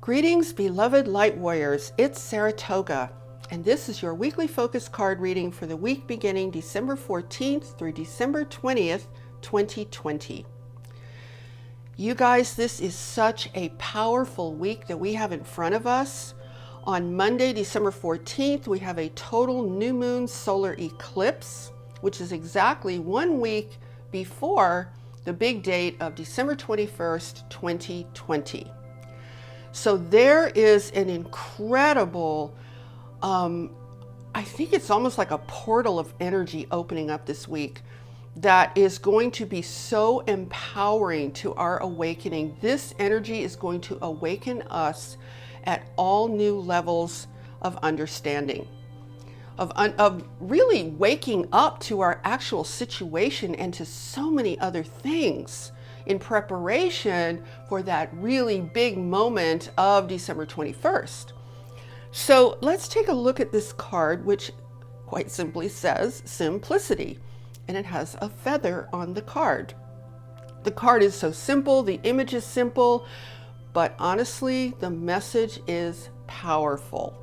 Greetings, beloved light warriors. It's Saratoga, and this is your weekly focus card reading for the week beginning December 14th through December 20th, 2020. You guys, this is such a powerful week that we have in front of us. On Monday, December 14th, we have a total new moon solar eclipse, which is exactly 1 week before the big date of December 21st, 2020. So there is an incredible, I think it's almost like a portal of energy opening up this week that is going to be so empowering to our awakening. This energy is going to awaken us at all new levels of understanding, of really waking up to our actual situation and to so many other things in preparation for that really big moment of December 21st. So let's take a look at this card, which quite simply says simplicity, and it has a feather on the card. The card is so simple, the image is simple, but honestly, the message is powerful.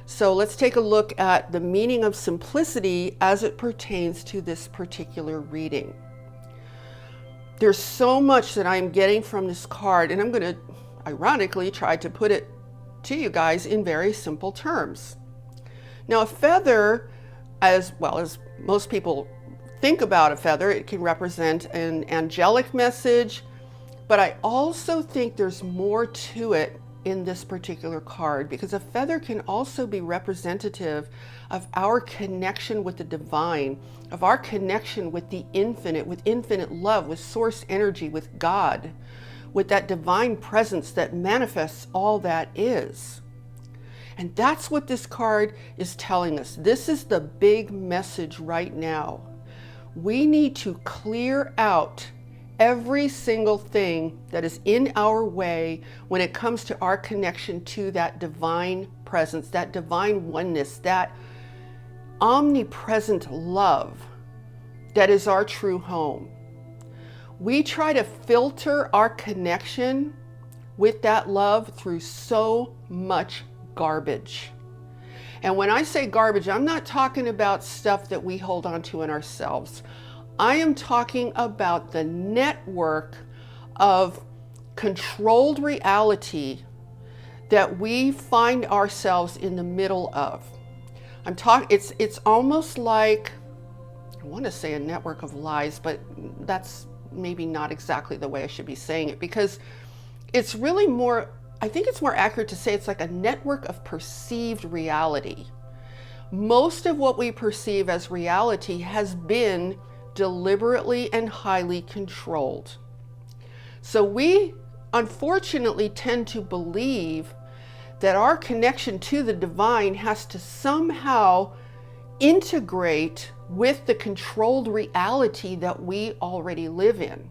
So let's take a look at the meaning of simplicity as it pertains to this particular reading. There's so much that I'm getting from this card, and I'm going to ironically try to put it to you guys in very simple terms. Now, a feather, as well as most people think about a feather, it can represent an angelic message, but I also think there's more to it in this particular card, because a feather can also be representative of our connection with the divine, of our connection with the infinite, with infinite love, with source energy, with God, with that divine presence that manifests all that is. And that's what this card is telling us. This is the big message right now. We need to clear out every single thing that is in our way when it comes to our connection to that divine presence, that divine oneness, that omnipresent love that is our true home. We try to filter our connection with that love through so much garbage. And when I say garbage, I'm not talking about stuff that we hold on to in ourselves. I am talking about the network of controlled reality that we find ourselves in the middle of. It's almost like, I want to say a network of lies, but that's maybe not exactly the way I should be saying it, because it's really more, I think it's more accurate to say it's like a network of perceived reality. Most of what we perceive as reality has been deliberately and highly controlled. So we unfortunately tend to believe that our connection to the divine has to somehow integrate with the controlled reality that we already live in.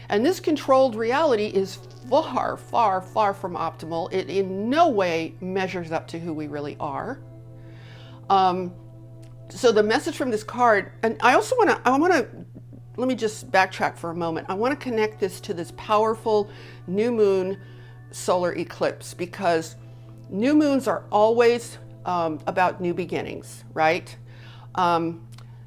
And this controlled reality is far, far, far from optimal. It in no way measures up to who we really are. So the message from this card, and I want to, let me just backtrack for a moment. I want to connect this to this powerful new moon solar eclipse, because new moons are always about new beginnings, right?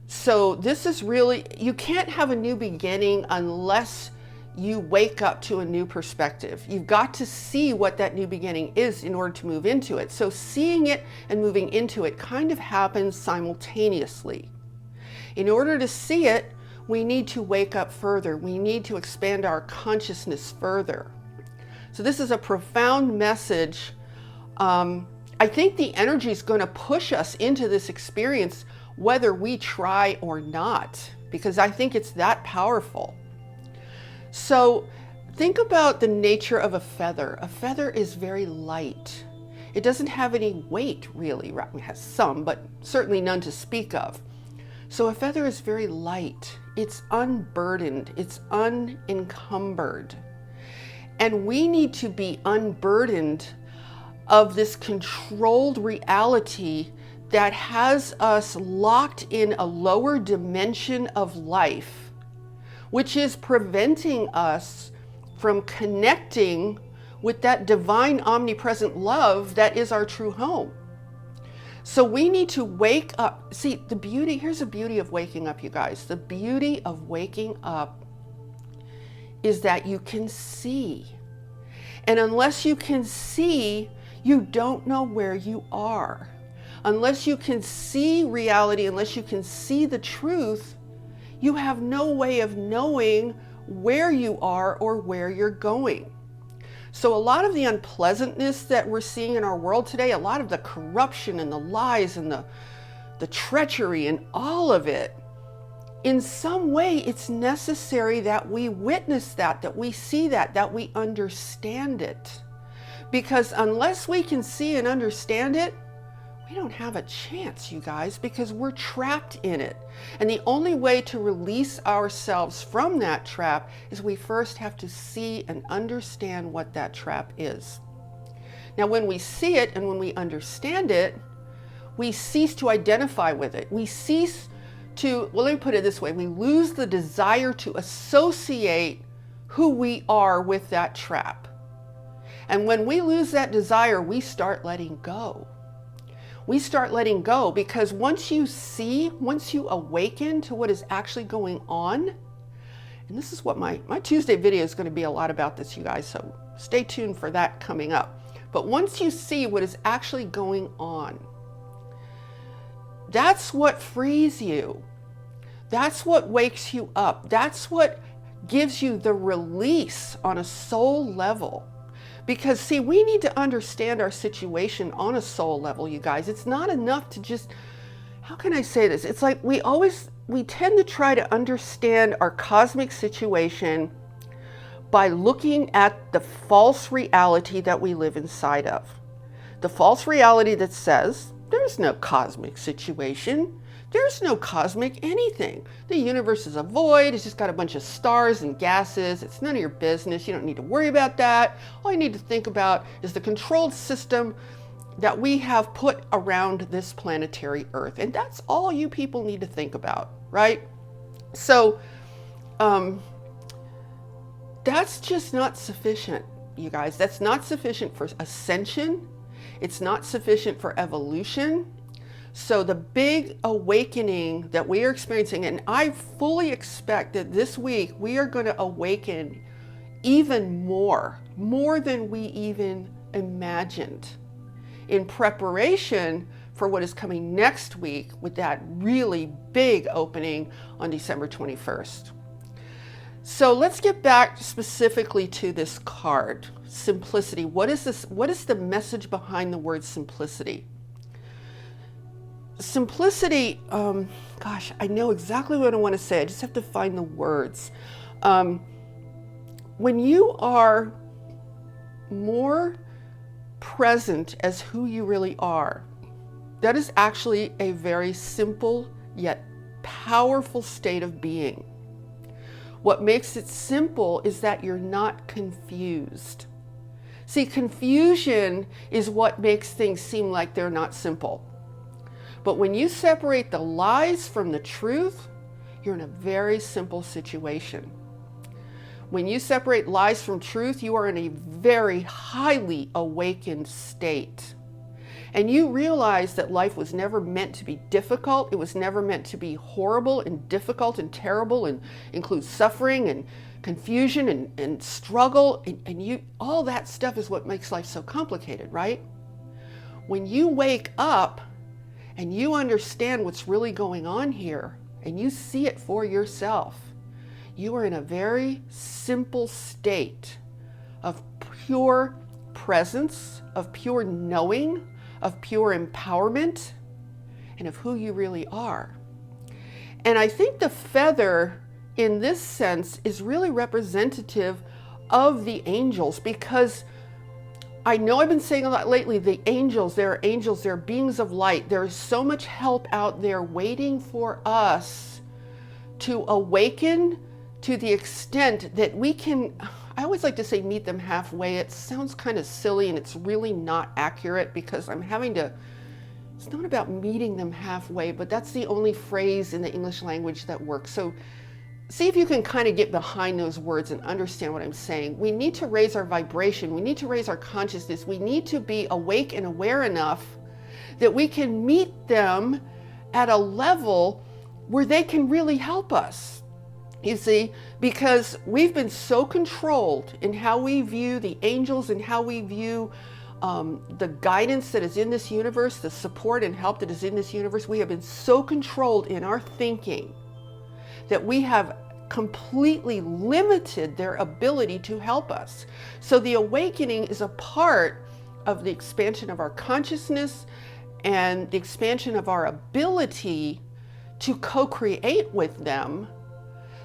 So this is really, you can't have a new beginning unless you wake up to a new perspective. You've got to see what that new beginning is in order to move into it. So seeing it and moving into it kind of happens simultaneously. In order to see it, we need to wake up further. We need to expand our consciousness further. So this is a profound message. I think the energy is going to push us into this experience whether we try or not, because I think it's that powerful. So think about the nature of a feather. A feather is very light. It doesn't have any weight, really. It has some, but certainly none to speak of. So a feather is very light. It's unburdened. It's unencumbered. And we need to be unburdened of this controlled reality that has us locked in a lower dimension of life, which is preventing us from connecting with that divine omnipresent love that is our true home. So we need to wake up. See, the beauty, here's the beauty of waking up, you guys. The beauty of waking up is that you can see. And unless you can see, you don't know where you are. Unless you can see reality, unless you can see the truth, you have no way of knowing where you are or where you're going. So a lot of the unpleasantness that we're seeing in our world today, a lot of the corruption and the lies and the treachery and all of it, in some way it's necessary that we witness that we see that we understand it. Because unless we can see and understand it, we don't have a chance, you guys, because we're trapped in it. And the only way to release ourselves from that trap is we first have to see and understand what that trap is. Now, when we see it and when we understand it, we cease to identify with it. We cease to, well, let me put it this way, we lose the desire to associate who we are with that trap. And when we lose that desire, we start letting go. We start letting go, because once you see, once you awaken to what is actually going on, and this is what my Tuesday video is going to be a lot about this, you guys, so stay tuned for that coming up. But once you see what is actually going on, that's what frees you. That's what wakes you up. That's what gives you the release on a soul level. Because see, we need to understand our situation on a soul level, you guys. It's not enough to just, how can I say this? It's like we tend to try to understand our cosmic situation by looking at the false reality that we live inside of. The false reality that says, there's no cosmic situation. There's no cosmic anything. The universe is a void. It's just got a bunch of stars and gases. It's none of your business. You don't need to worry about that. All you need to think about is the controlled system that we have put around this planetary Earth. And that's all you people need to think about, right? So that's just not sufficient, you guys. That's not sufficient for ascension. It's not sufficient for evolution. So the big awakening that we are experiencing, and I fully expect that this week we are going to awaken even more than we even imagined, in preparation for what is coming next week with that really big opening on December 21st. So let's get back specifically to this card, simplicity. What is this? What is the message behind the word simplicity? Simplicity, gosh, I know exactly what I want to say. I just have to find the words. When you are more present as who you really are, that is actually a very simple yet powerful state of being. What makes it simple is that you're not confused. See, confusion is what makes things seem like they're not simple. But when you separate the lies from the truth, you're in a very simple situation. When you separate lies from truth, you are in a very highly awakened state. And you realize that life was never meant to be difficult. It was never meant to be horrible and difficult and terrible and include suffering and confusion and struggle. And you, all that stuff is what makes life so complicated, right? When you wake up and you understand what's really going on here, and you see it for yourself, you are in a very simple state of pure presence, of pure knowing, of pure empowerment, and of who you really are. And I think the feather in this sense is really representative of the angels, because I know I've been saying a lot lately, the angels, they're beings of light. There is so much help out there waiting for us to awaken to the extent that we can, I always like to say meet them halfway. It sounds kind of silly and it's really not accurate, because it's not about meeting them halfway, but that's the only phrase in the English language that works. So see if you can kind of get behind those words and understand what I'm saying. We need to raise our vibration. We need to raise our consciousness. We need to be awake and aware enough that we can meet them at a level where they can really help us. You see, because we've been so controlled in how we view the angels and how we view the guidance that is in this universe, the support and help that is in this universe. We have been so controlled in our thinking that we have completely limited their ability to help us. So the awakening is a part of the expansion of our consciousness and the expansion of our ability to co-create with them,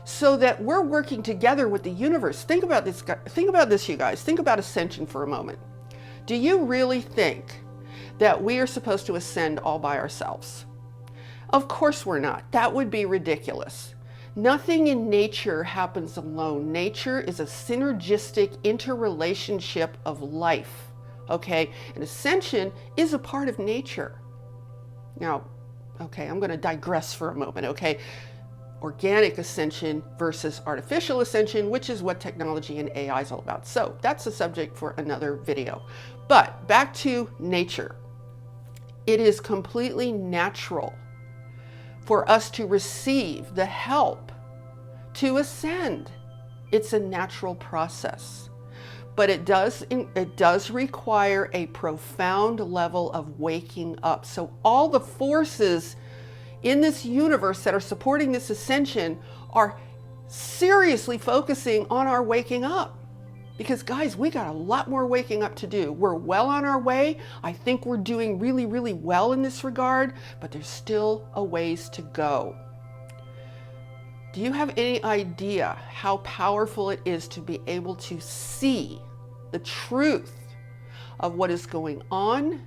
so that we're working together with the universe. Think about this, you guys. Think about ascension for a moment. Do you really think that we are supposed to ascend all by ourselves? Of course we're not. That would be ridiculous. Nothing in nature happens alone. Nature is a synergistic interrelationship of life, okay? And ascension is a part of nature. Now, okay, I'm going to digress for a moment, okay? Organic ascension versus artificial ascension, which is what technology and AI is all about. So that's a subject for another video. But back to nature. It is completely natural for us to receive the help to ascend. It's a natural process. But it does require a profound level of waking up. So all the forces in this universe that are supporting this ascension are seriously focusing on our waking up. Because guys, we got a lot more waking up to do. We're well on our way. I think we're doing really, really well in this regard, but there's still a ways to go. Do you have any idea how powerful it is to be able to see the truth of what is going on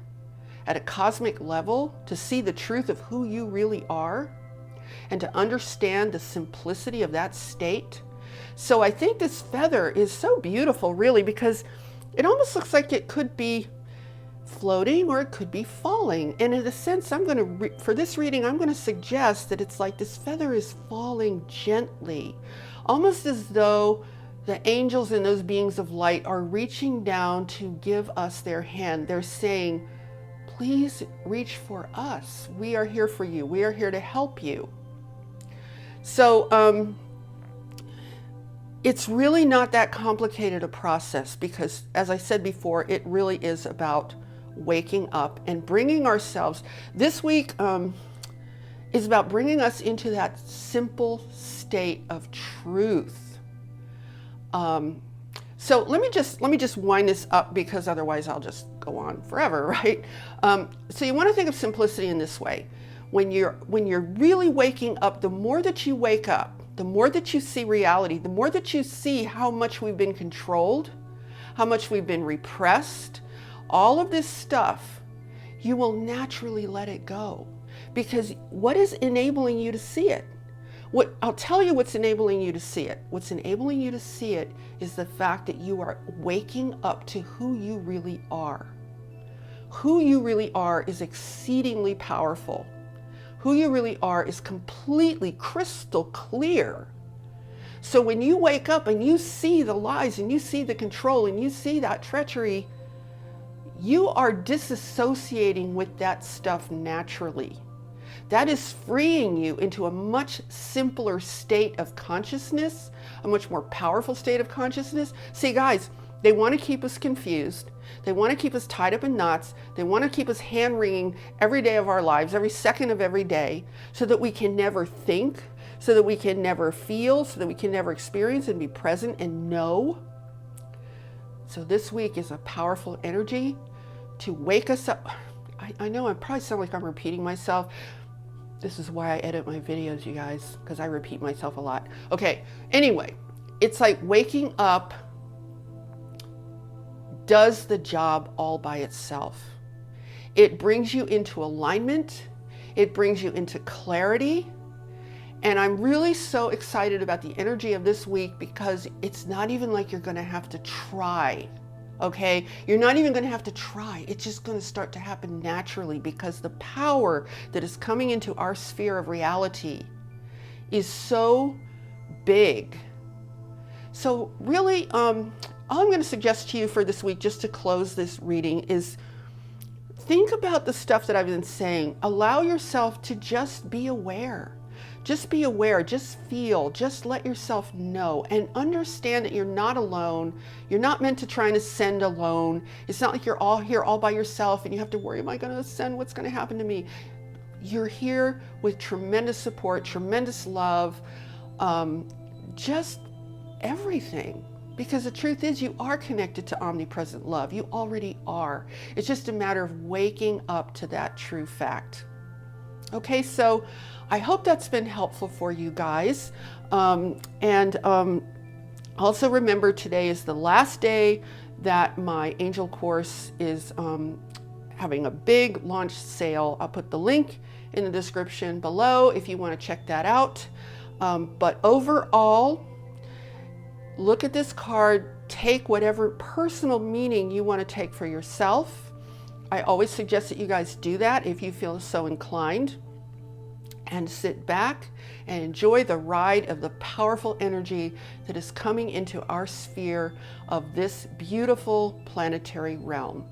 at a cosmic level, to see the truth of who you really are, and to understand the simplicity of that state? So I think this feather is so beautiful, really, because it almost looks like it could be floating or it could be falling. And in a sense, for this reading, I'm going to suggest that it's like this feather is falling gently, almost as though the angels and those beings of light are reaching down to give us their hand. They're saying, please reach for us. We are here for you. We are here to help you. So it's really not that complicated a process, because as I said before, it really is about waking up and bringing ourselves. This week is about bringing us into that simple state of truth. So let me just wind this up, because otherwise I'll just go on forever, right? So you want to think of simplicity in this way. When you're really waking up, the more that you wake up, the more that you see reality, the more that you see how much we've been controlled, how much we've been repressed, all of this stuff, you will naturally let it go. Because what is enabling you to see it? I'll tell you what's enabling you to see it. What's enabling you to see it is the fact that you are waking up to who you really are. Who you really are is exceedingly powerful. Who you really are is completely crystal clear. So when you wake up and you see the lies and you see the control and you see that treachery, you are disassociating with that stuff naturally. That is freeing you into a much simpler state of consciousness, a much more powerful state of consciousness. See, guys, they want to keep us confused. They want to keep us tied up in knots. They want to keep us hand-wringing every day of our lives, every second of every day, so that we can never think, so that we can never feel, so that we can never experience and be present and know. So this week is a powerful energy to wake us up. I know I probably sound like I'm repeating myself. This is why I edit my videos, you guys, because I repeat myself a lot. Okay, anyway, it's like waking up does the job all by itself. It brings you into alignment. It brings you into clarity. And I'm really so excited about the energy of this week, because it's not even like you're going to have to try. Okay, you're not even going to have to try. It's just going to start to happen naturally, because the power that is coming into our sphere of reality is so big. So really, all I'm going to suggest to you for this week, just to close this reading, is think about the stuff that I've been saying. Allow yourself to just be aware. Just be aware, just feel, just let yourself know, and understand that you're not alone. You're not meant to try and ascend alone. It's not like you're all here all by yourself and you have to worry, am I going to ascend? What's going to happen to me? You're here with tremendous support, tremendous love, just everything. Because the truth is, you are connected to omnipresent love. You already are. It's just a matter of waking up to that true fact. Okay, so I hope that's been helpful for you guys. Also remember, today is the last day that my angel course is having a big launch sale. I'll put the link in the description below if you want to check that out. But overall, look at this card, take whatever personal meaning you want to take for yourself. I always suggest that you guys do that if you feel so inclined, and sit back and enjoy the ride of the powerful energy that is coming into our sphere of this beautiful planetary realm.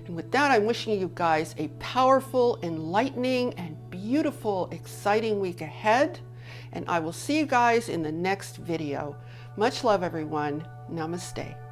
And with that, I'm wishing you guys a powerful, enlightening, and beautiful, exciting week ahead. And I will see you guys in the next video. Much love, everyone. Namaste.